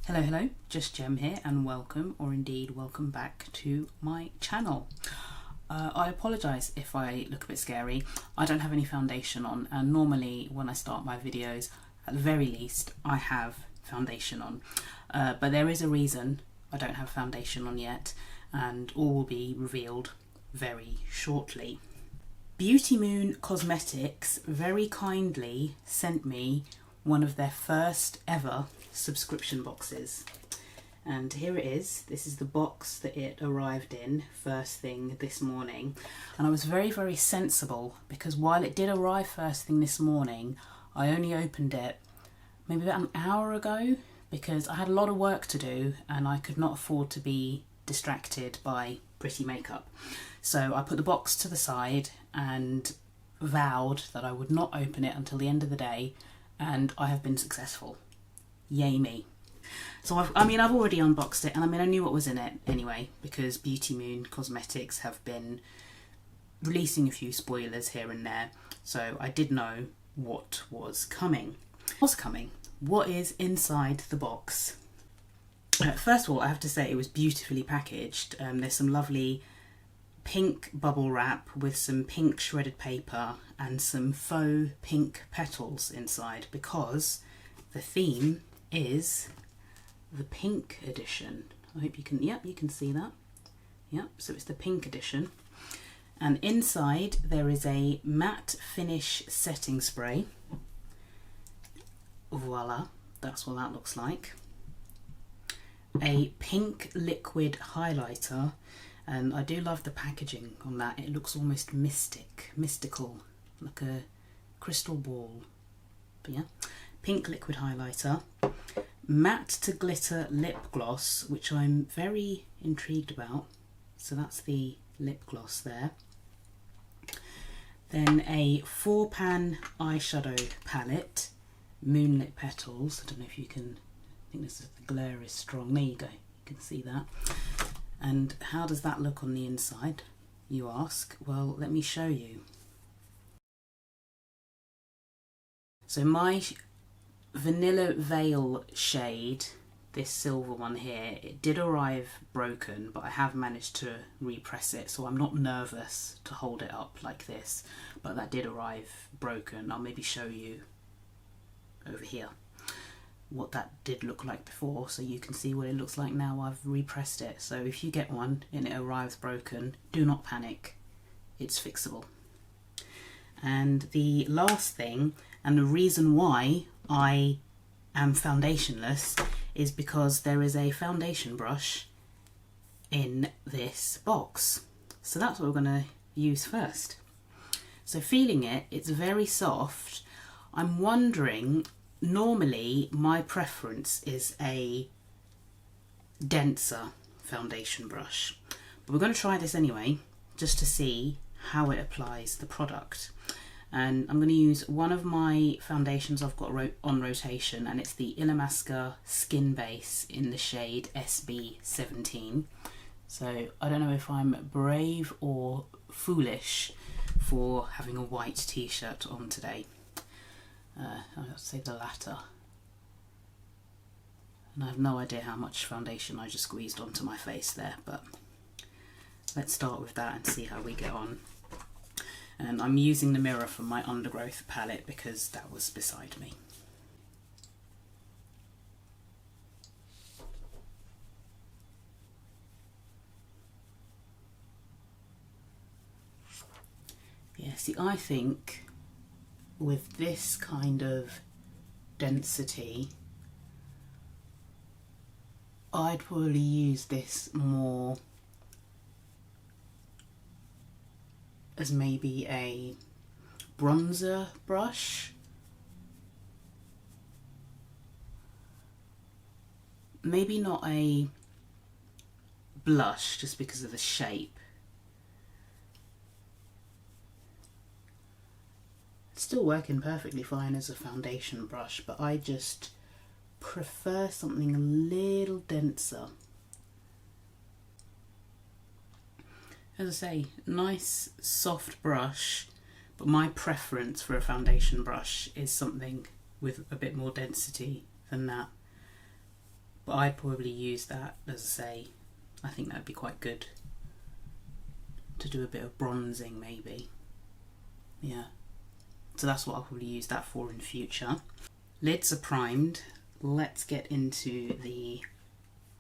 Hello, just Gem here and welcome, or indeed welcome back to my channel. I apologise if I look a bit scary. I don't have any foundation on, and normally when I start my videos, at the very least, I have foundation on. But there is a reason I don't have foundation on yet, and all will be revealed very shortly. Beauty Moon Cosmetics very kindly sent me one of their first ever subscription boxes, and here it is. This is the box that it arrived in first thing this morning, and I was very sensible because while it did arrive first thing this morning, I only opened it maybe about an hour ago because I had a lot of work to do and I could not afford to be distracted by pretty makeup. So I put the box to the side and vowed that I would not open it until the end of the day, and I have been successful. Yay me. So I've already unboxed it, and I knew what was in it anyway because Beauty Moon Cosmetics have been releasing a few spoilers here and there, so I did know what was coming. What is inside the box? First of all, I have to say it was beautifully packaged. There's some lovely pink bubble wrap with some pink shredded paper and some faux pink petals inside because the theme is the pink edition. I hope you can, yep, you can see that. Yep, so it's the pink edition. And inside there is a matte finish setting spray. Voila, that's what that looks like. A pink liquid highlighter, and I do love the packaging on that. It looks almost mystical, like a crystal ball. But yeah, pink liquid highlighter. Matte to glitter lip gloss, which I'm very intrigued about. So that's the lip gloss there. Then a 4-pan eyeshadow palette, Moonlit Petals. I don't know if you can, I think the glare is strong. There you go, you can see that. And how does that look on the inside, you ask? Well, let me show you. So my Vanilla Veil shade, this silver one here, it did arrive broken, but I have managed to repress it, so I'm not nervous to hold it up like this, but that did arrive broken. I'll maybe show you over here what that did look like before, so you can see what it looks like now I've repressed it. So if you get one and it arrives broken, do not panic, it's fixable. And the last thing, and the reason why I am foundationless, is because there is a foundation brush in this box. So that's what we're going to use first. So feeling it, it's very soft. I'm wondering, normally my preference is a denser foundation brush, but we're going to try this anyway just to see how it applies the product. And I'm going to use one of my foundations I've got on rotation, and it's the Illamasqua Skin Base in the shade SB17. So I don't know if I'm brave or foolish for having a white t-shirt on today. I'll say the latter. And I have no idea how much foundation I just squeezed onto my face there, but let's start with that and see how we get on. And I'm using the mirror from my Undergrowth palette because that was beside me. Yeah, see, I think with this kind of density, I'd probably use this more as maybe a bronzer brush. Maybe not a blush just because of the shape. It's still working perfectly fine as a foundation brush, but I just prefer something a little denser. As I say, nice soft brush, but my preference for a foundation brush is something with a bit more density than that. but I'd probably use that, as I say, I think that'd be quite good to do a bit of bronzing maybe. Yeah, so that's what I'll probably use that for in future. Lids are primed. Let's get into the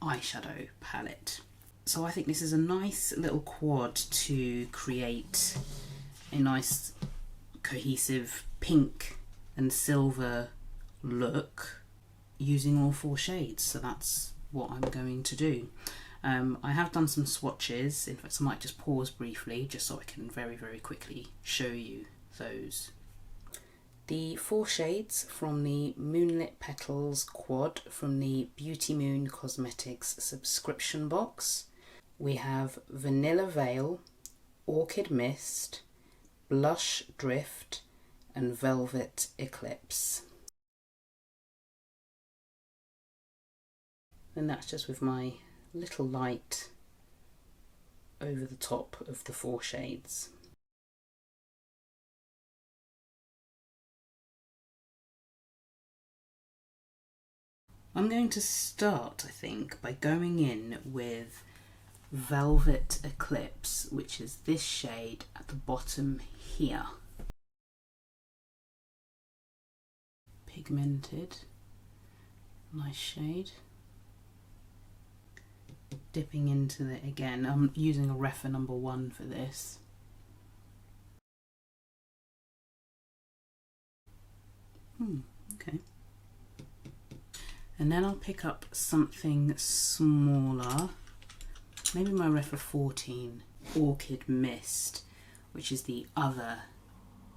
eyeshadow palette. So I think this is a nice little quad to create a nice cohesive pink and silver look using all 4 shades. So that's what I'm going to do. I have done some swatches. In fact, I might just pause briefly just so I can very quickly show you those. The 4 shades from the Moonlit Petals quad from the Beauty Moon Cosmetics subscription box. We have Vanilla Veil, Orchid Mist, Blush Drift and Velvet Eclipse. And that's just with my little light over the top of the 4 shades. I'm going to start, I think, by going in with Velvet Eclipse, which is this shade at the bottom here. Pigmented, nice shade. Dipping into it again. I'm using a Refa number 1 for this. Okay. And then I'll pick up something smaller, maybe my Refa 14 Orchid Mist, which is the other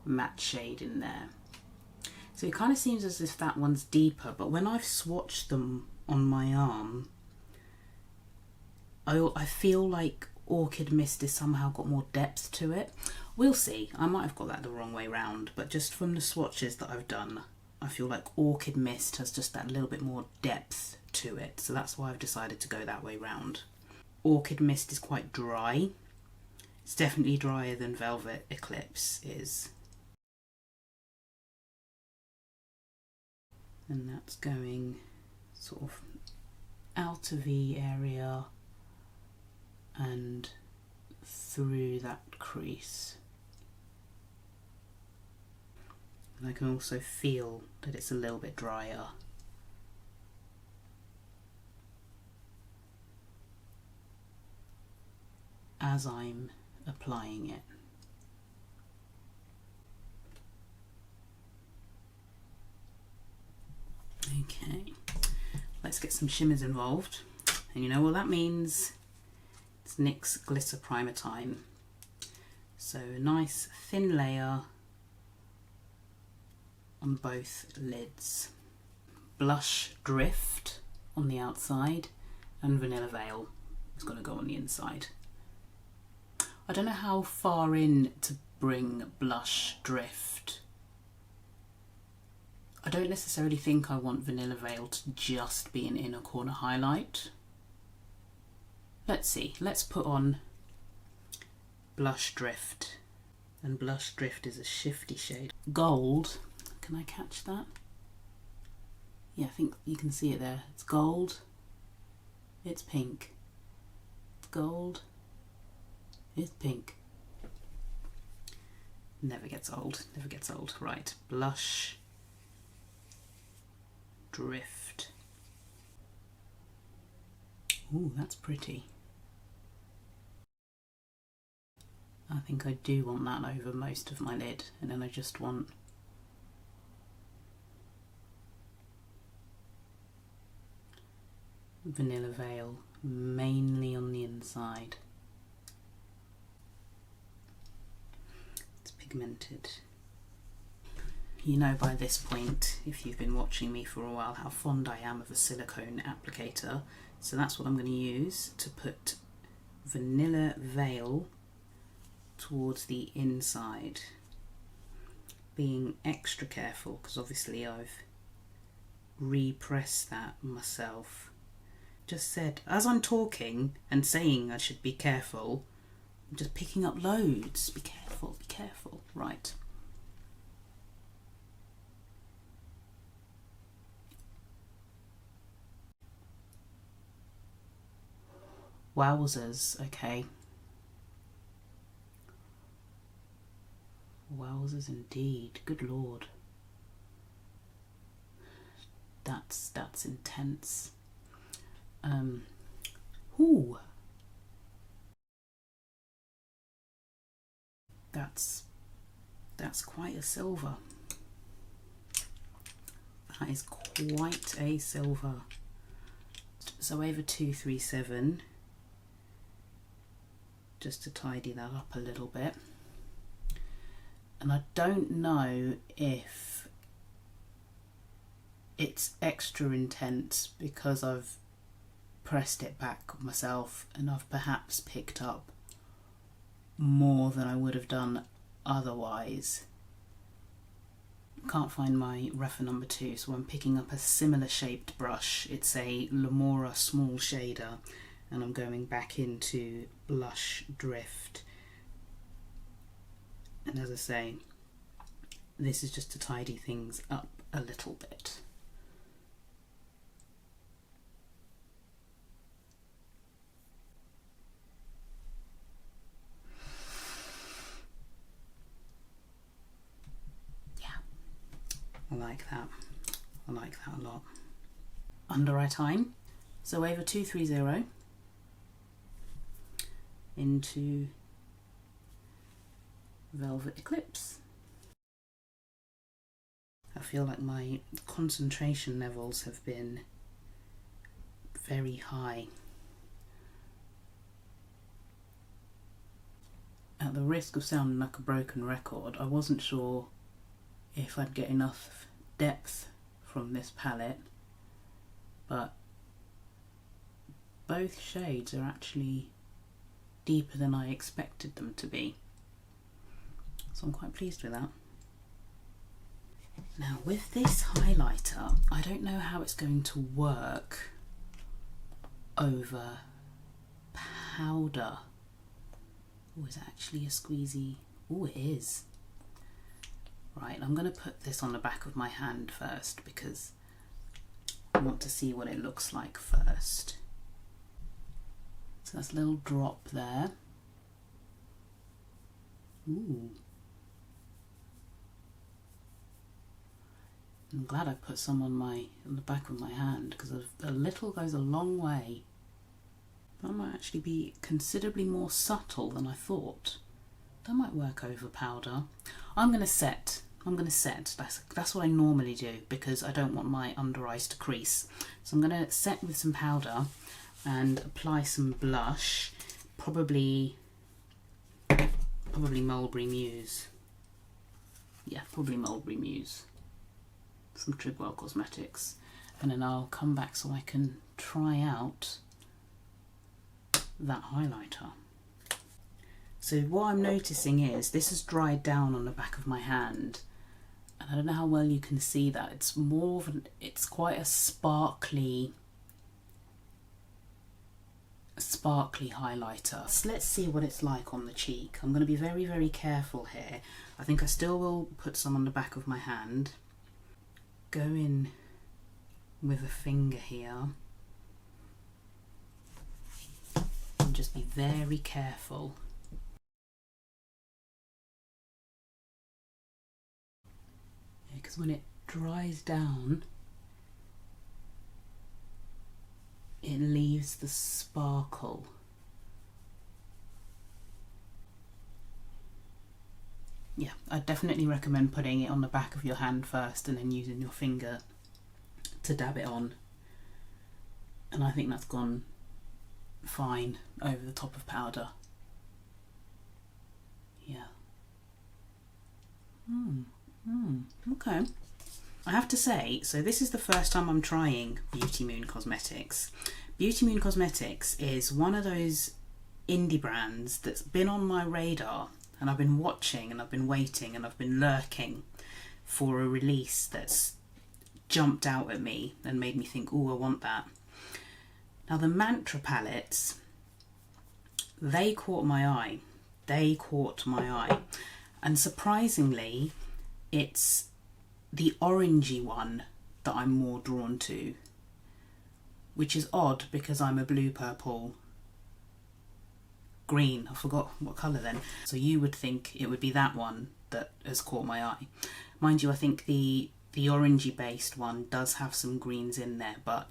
matte shade in there. So it kind of seems as if that one's deeper, but when I've swatched them on my arm, I feel like Orchid Mist has somehow got more depth to it. We'll see. I might have got that the wrong way round, but just from the swatches that I've done, I feel like Orchid Mist has just that little bit more depth to it. So that's why I've decided to go that way round. Orchid Mist is quite dry. It's definitely drier than Velvet Eclipse is. And that's going sort of outer V area and through that crease. And I can also feel that it's a little bit drier. As I'm applying it. Okay, let's get some shimmers involved. And you know what that means? It's NYX Glitter Primer time. So a nice thin layer on both lids. Blush Drift on the outside and Vanilla Veil is going to go on the inside. I don't know how far in to bring Blush Drift. I don't necessarily think I want Vanilla Veil to just be an inner corner highlight. Let's see, let's put on Blush Drift. And Blush Drift is a shifty shade. Gold, can I catch that? Yeah, I think you can see it there. It's gold, it's pink. It's gold, it's pink. Never gets old, never gets old. Right, Blush Drift. Ooh, that's pretty. I think I do want that over most of my lid, and then I just want Vanilla Veil mainly on the inside. It's pigmented. You know by this point, if you've been watching me for a while, how fond I am of a silicone applicator. So that's what I'm going to use to put Vanilla Veil towards the inside. Being extra careful because obviously I've repressed that myself. Just said, as I'm talking and saying I should be careful, I'm just picking up loads. Be careful, be careful. Right. Wowzers, okay. Wowzers indeed, good lord. That's intense. Ooh. That's quite a silver. That is quite a silver. So over 237, just to tidy that up a little bit. And I don't know if it's extra intense because I've pressed it back myself and I've perhaps picked up more than I would have done otherwise. Can't find my refer number 2, so I'm picking up a similar shaped brush. It's a Lamora small shader, and I'm going back into Blush Drift. And as I say, this is just to tidy things up a little bit. I like that. I like that a lot. Under eye time. So over 230 into Velvet Eclipse. I feel like my concentration levels have been very high. At the risk of sounding like a broken record, I wasn't sure if I'd get enough depth from this palette, but both shades are actually deeper than I expected them to be, so I'm quite pleased with that. Now with this highlighter, I don't know how it's going to work over powder. Oh, is it actually a squeezy? Oh, it is. Right, I'm going to put this on the back of my hand first because I want to see what it looks like first. So that's a little drop there. Ooh. I'm glad I put some on the back of my hand because a little goes a long way. That might actually be considerably more subtle than I thought. That might work over powder. I'm going to set. That's what I normally do because I don't want my under eyes to crease. So I'm going to set with some powder and apply some blush, probably Mulberry Muse. Yeah, probably Mulberry Muse. Some Trigwell Cosmetics, and then I'll come back so I can try out that highlighter. So what I'm noticing is this has dried down on the back of my hand, and I don't know how well you can see that. It's more of it's quite a sparkly highlighter. So let's see what it's like on the cheek. I'm going to be very, very careful here. I think I still will put some on the back of my hand. Go in with a finger here and just be very careful. Because when it dries down, it leaves the sparkle. Yeah, I definitely recommend putting it on the back of your hand first and then using your finger to dab it on. And I think that's gone fine over the top of powder. Yeah. Okay. I have to say, so this is the first time I'm trying Beauty Moon Cosmetics. Beauty Moon Cosmetics is one of those indie brands that's been on my radar, and I've been watching and I've been waiting and I've been lurking for a release that's jumped out at me and made me think, oh, I want that. Now the Mantra palettes, they caught my eye. And surprisingly, it's the orangey one that I'm more drawn to, which is odd because I'm a blue purple green. I forgot what colour then. So you would think it would be that one that has caught my eye. Mind you, I think the orangey based one does have some greens in there, but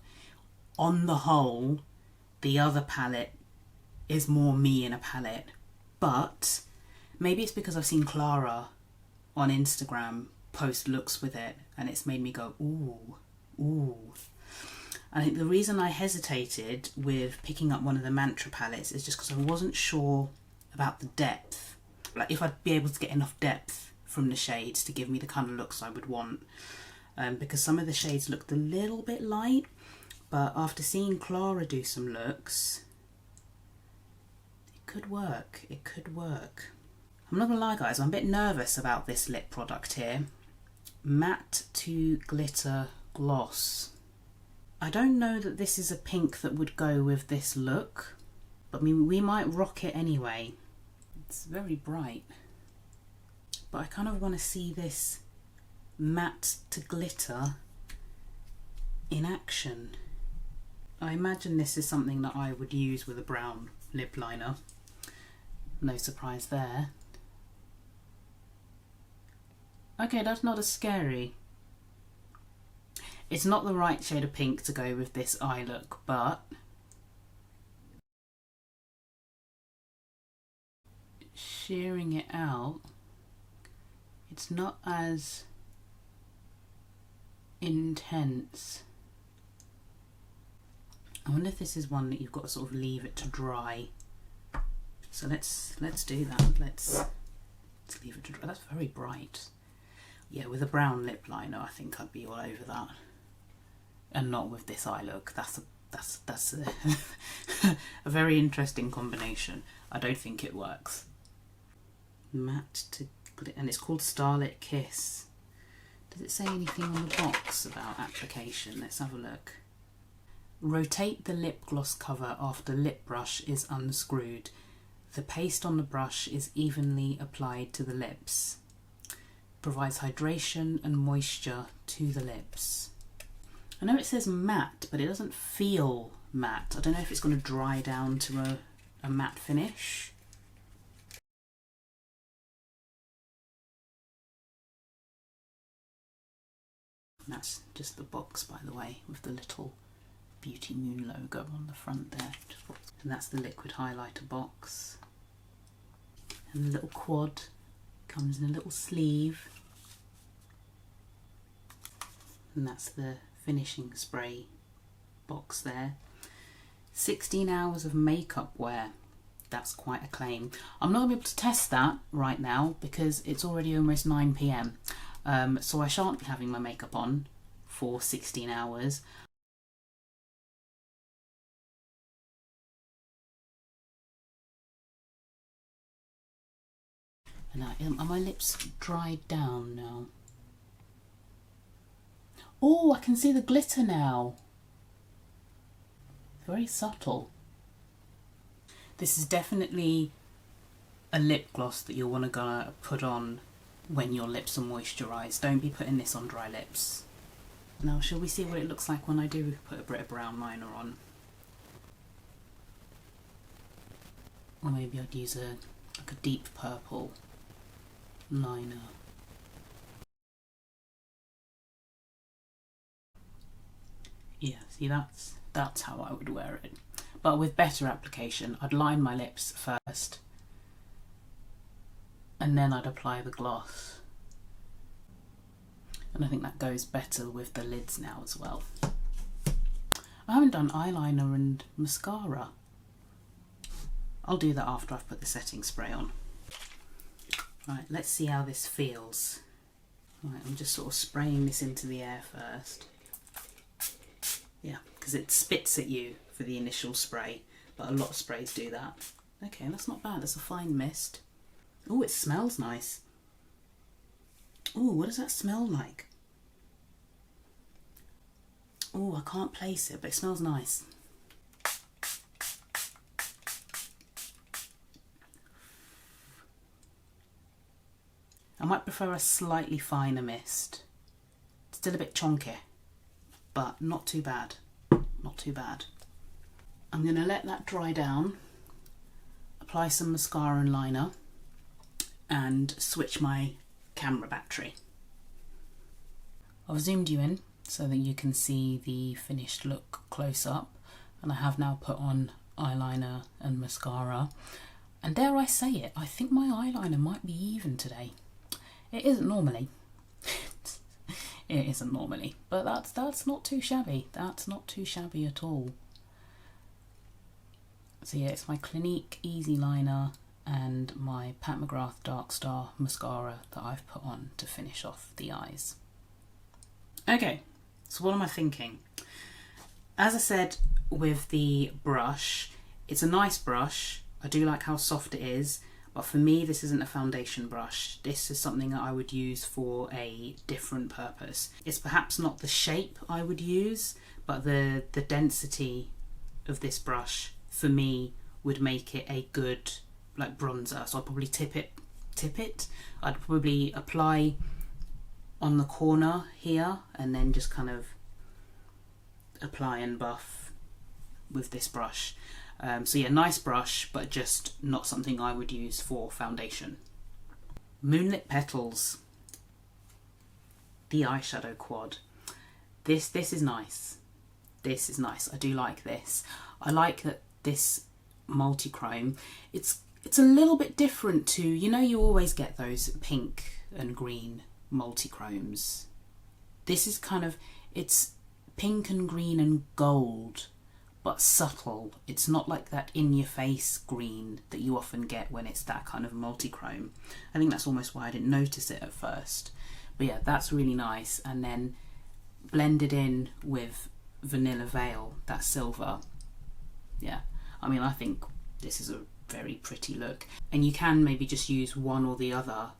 on the whole, the other palette is more me in a palette. But maybe it's because I've seen Clara on Instagram post looks with it and it's made me go, ooh, ooh. I think the reason I hesitated with picking up one of the Mantra palettes is just because I wasn't sure about the depth. Like if I'd be able to get enough depth from the shades to give me the kind of looks I would want. Because some of the shades looked a little bit light, but after seeing Clara do some looks, it could work, it could work. I'm not gonna lie guys, I'm a bit nervous about this lip product here. Matte to Glitter Gloss. I don't know that this is a pink that would go with this look, but I mean, we might rock it anyway. It's very bright, but I kind of want to see this matte to glitter in action. I imagine this is something that I would use with a brown lip liner. No surprise there. Okay, that's not as scary. It's not the right shade of pink to go with this eye look, but shearing it out, it's not as intense. I wonder if this is one that you've got to sort of leave it to dry. So let's do that. Let's leave it to dry. That's very bright. Yeah, with a brown lip liner, I think I'd be all over that. And not with this eye look. That's a, a very interesting combination. I don't think it works. Matte to glitter, and it's called Starlit Kiss. Does it say anything on the box about application? Let's have a look. Rotate the lip gloss cover after lip brush is unscrewed. The paste on the brush is evenly applied to the lips. Provides hydration and moisture to the lips. I know it says matte, but it doesn't feel matte. I don't know if it's going to dry down to a matte finish. And that's just the box, by the way, with the little Beauty Moon logo on the front there. And that's the liquid highlighter box. And the little quad comes in a little sleeve. And that's the finishing spray box there. 16 hours of makeup wear. That's quite a claim. I'm not going to be able to test that right now because it's already almost 9 PM. So I shan't be having my makeup on for 16 hours. And are my lips dried down now? Oh, I can see the glitter now. Very subtle. This is definitely a lip gloss that you'll want to go put on when your lips are moisturised. Don't be putting this on dry lips. Now, shall we see what it looks like when I do put a bit of brown liner on? Or maybe I'd use like a deep purple liner. Yeah, see, that's how I would wear it. But with better application, I'd line my lips first and then I'd apply the gloss. And I think that goes better with the lids now as well. I haven't done eyeliner and mascara. I'll do that after I've put the setting spray on. Right, let's see how this feels. Right, I'm just sort of spraying this into the air first. Yeah, because it spits at you for the initial spray, but a lot of sprays do that. Okay, that's not bad. That's a fine mist. Oh, it smells nice. Oh, what does that smell like? Oh, I can't place it, but it smells nice. I might prefer a slightly finer mist. Still a bit chonky, but not too bad. Not too bad. I'm going to let that dry down. apply some mascara and liner and switch my camera battery. I've zoomed you in so that you can see the finished look close up, and I have now put on eyeliner and mascara, and dare I say it, I think my eyeliner might be even today. It isn't normally. It isn't normally, but that's not too shabby. That's not too shabby at all. So yeah, it's my Clinique Easy Liner and my Pat McGrath Dark Star mascara that I've put on to finish off the eyes. Okay, so what am I thinking? As I said with the brush, it's a nice brush. I do like how soft it is, but for me this isn't a foundation brush. This is something that I would use for a different purpose. It's perhaps not the shape I would use, but the density of this brush for me would make it a good like bronzer. So I'd probably tip it. I'd probably apply on the corner here and then just kind of apply and buff with this brush. So yeah, nice brush, but just not something I would use for foundation. Moonlit Petals, the eyeshadow quad. This is nice. This is nice. I do like this. I like that this multi-chrome, it's a little bit different to, you know, you always get those pink and green multi-chromes. This is kind of, it's pink and green and gold, but subtle. It's not like that in-your-face green that you often get when it's that kind of multi-chrome. I think that's almost why I didn't notice it at first. But yeah, that's really nice. And then blended in with Vanilla Veil, that silver. Yeah, I mean, I think this is a very pretty look. And you can maybe just use one or the other,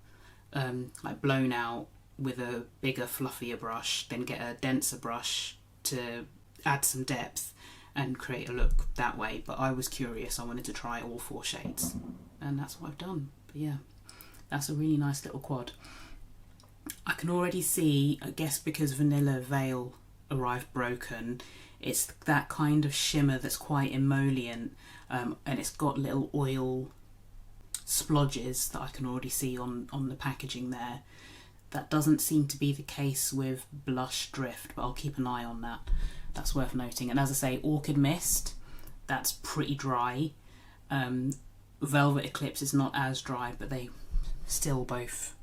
like blown out with a bigger, fluffier brush, then get a denser brush to add some depth and create a look that way. But I was curious, I wanted to try all 4 shades, and that's what I've done. But yeah, that's a really nice little quad. I can already see, I guess because Vanilla Veil arrived broken, it's that kind of shimmer that's quite emollient, and it's got little oil splodges that I can already see on the packaging there. That doesn't seem to be the case with Blush Drift, but I'll keep an eye on that. That's worth noting. And as I say, Orchid Mist, that's pretty dry. Velvet Eclipse is not as dry, but they still both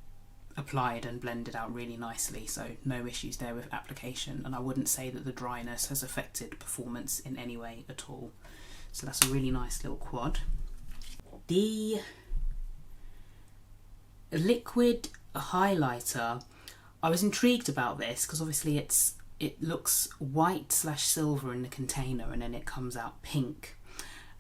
applied and blended out really nicely, so no issues there with application, and I wouldn't say that the dryness has affected performance in any way at all. So that's a really nice little quad. The liquid highlighter, I was intrigued about this because obviously it looks white / silver in the container and then it comes out pink,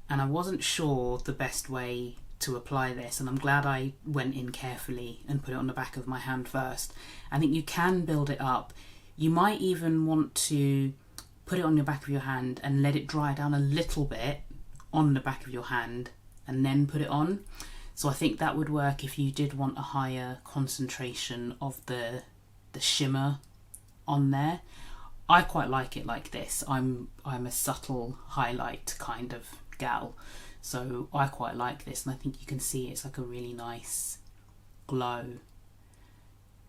and I wasn't sure the best way to apply this, and I'm glad I went in carefully and put it on the back of my hand first. I think you can build it up. You might even want to put it on your back of your hand and let it dry down a little bit on the back of your hand and then put it on. So I think that would work if you did want a higher concentration of the shimmer on there. I quite like it like this. I'm a subtle highlight kind of gal, so I quite like this, and I think you can see it's like a really nice glow.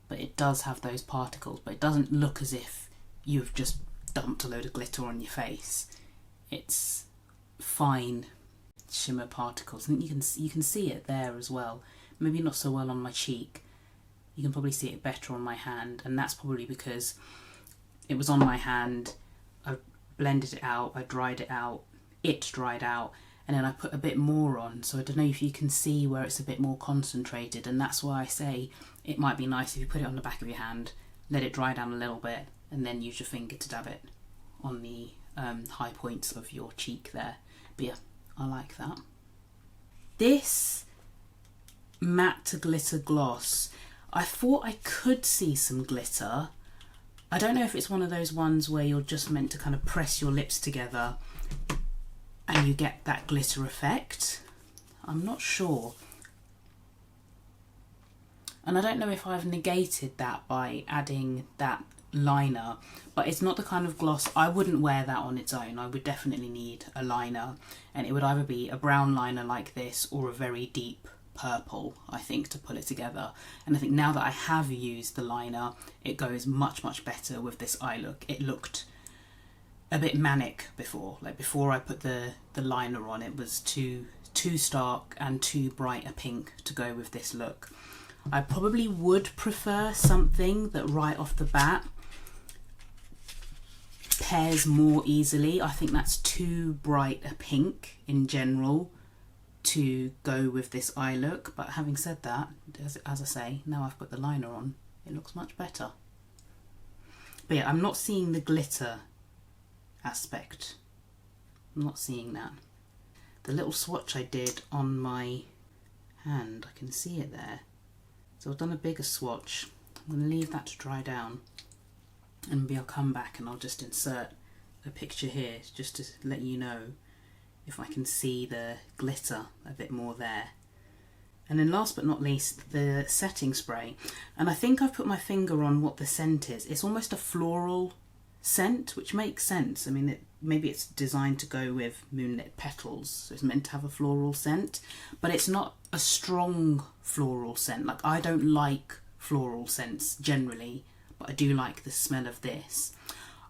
But it does have those particles, but it doesn't look as if you've just dumped a load of glitter on your face. It's fine shimmer particles. I think you can see it there as well. Maybe not so well on my cheek. You can probably see it better on my hand, and that's probably because it was on my hand. I blended it out, I dried it out, it dried out, and then I put a bit more on. So I don't know if you can see where it's a bit more concentrated, and that's why I say it might be nice if you put it on the back of your hand, let it dry down a little bit, and then use your finger to dab it on the high points of your cheek there. But yeah, I like that. This matte to glitter gloss, I thought I could see some glitter. I don't know if it's one of those ones where you're just meant to kind of press your lips together and you get that glitter effect. I'm not sure. And I don't know if I've negated that by adding that liner, but it's not the kind of gloss, I wouldn't wear that on its own. I would definitely need a liner, and it would either be a brown liner like this or a very deep purple, I think, to pull it together. And I think now that I have used the liner, it goes much better with this eye look. It looked a bit manic before, like before I put the liner on, it was too stark and too bright a pink to go with this look. I probably would prefer something that right off the bat pairs more easily. I think that's too bright a pink in general to go with this eye look, but having said that, as I say, now I've put the liner on, it looks much better. But yeah, I'm not seeing the glitter aspect. I'm not seeing that. The little swatch I did on my hand, I can see it there. So I've done a bigger swatch. I'm going to leave that to dry down, and maybe I'll come back and I'll just insert a picture here just to let you know if I can see the glitter a bit more there. And then last but not least, the setting spray. And I think I've put my finger on what the scent is. It's almost a floral scent, which makes sense. I mean, maybe it's designed to go with moonlit petals, so it's meant to have a floral scent, but it's not a strong floral scent. Like, I don't like floral scents generally, but I do like the smell of this.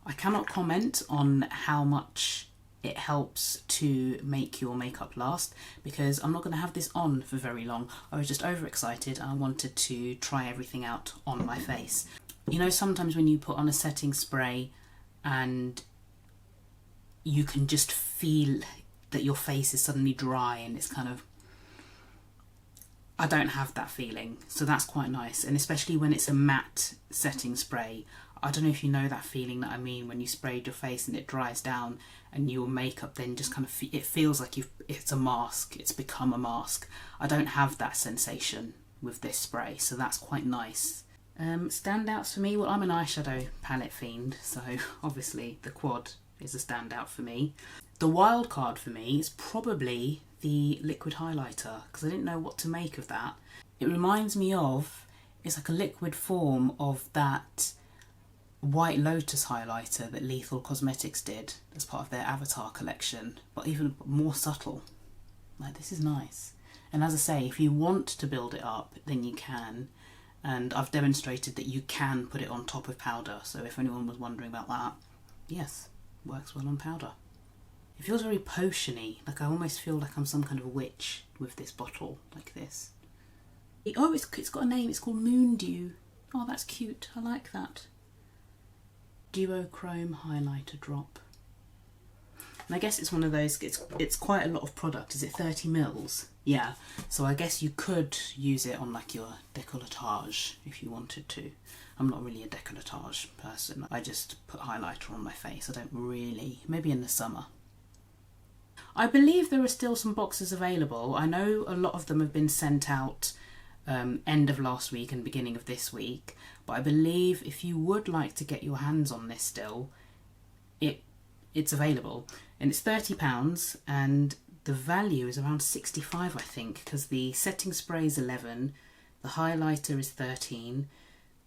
I cannot comment on how much it helps to make your makeup last, because I'm not going to have this on for very long. I was just overexcited and I wanted to try everything out on my face. You know, sometimes when you put on a setting spray and you can just feel that your face is suddenly dry and it's kind of... I don't have that feeling, so that's quite nice. And especially when it's a matte setting spray, I don't know if you know that feeling that I mean, when you sprayed your face and it dries down and your makeup then just kind of, it feels like it's a mask, it's become a mask. I don't have that sensation with this spray, so that's quite nice. Standouts for me, well, I'm an eyeshadow palette fiend, so obviously the quad is a standout for me. The wild card for me is probably the liquid highlighter, because I didn't know what to make of that. It reminds me of, it's like a liquid form of that White Lotus highlighter that Lethal Cosmetics did as part of their Avatar collection, but even more subtle. Like, this is nice. And as I say, if you want to build it up, then you can. And I've demonstrated that you can put it on top of powder, so if anyone was wondering about that, yes, works well on powder. It feels very potion-y, like I almost feel like I'm some kind of witch with this bottle, like this. Oh, it's got a name, it's called Moon Dew. Oh, that's cute, I like that. Duochrome highlighter drop. And I guess it's one of those, it's quite a lot of product. Is it 30 mils? Yeah, so I guess you could use it on like your décolletage if you wanted to. I'm not really a décolletage person. I just put highlighter on my face. I don't really, maybe in the summer. I believe there are still some boxes available. I know a lot of them have been sent out end of last week and beginning of this week, but I believe if you would like to get your hands on this still, it's available, and it's £30 and the value is around 65, I think, because the setting spray is 11, the highlighter is 13,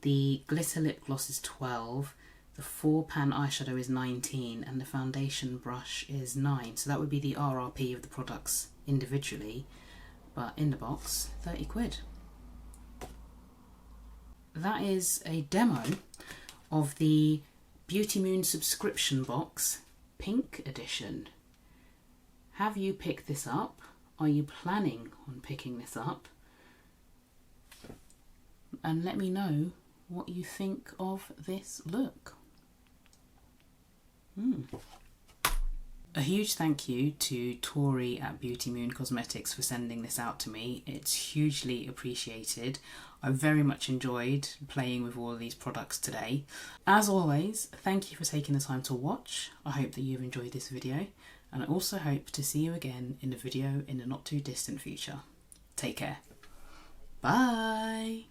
the glitter lip gloss is 12, the 4-pan eyeshadow is 19, and the foundation brush is 9. So that would be the RRP of the products individually, but in the box, 30 quid. That is a demo of the Beauty Moon subscription box, Pink Edition. Have you picked this up? Are you planning on picking this up? And let me know what you think of this look. A huge thank you to Tori at Beauty Moon Cosmetics for sending this out to me. It's hugely appreciated. I very much enjoyed playing with all of these products today. As always, thank you for taking the time to watch. I hope that you've enjoyed this video, and I also hope to see you again in a video in the not too distant future. Take care. Bye!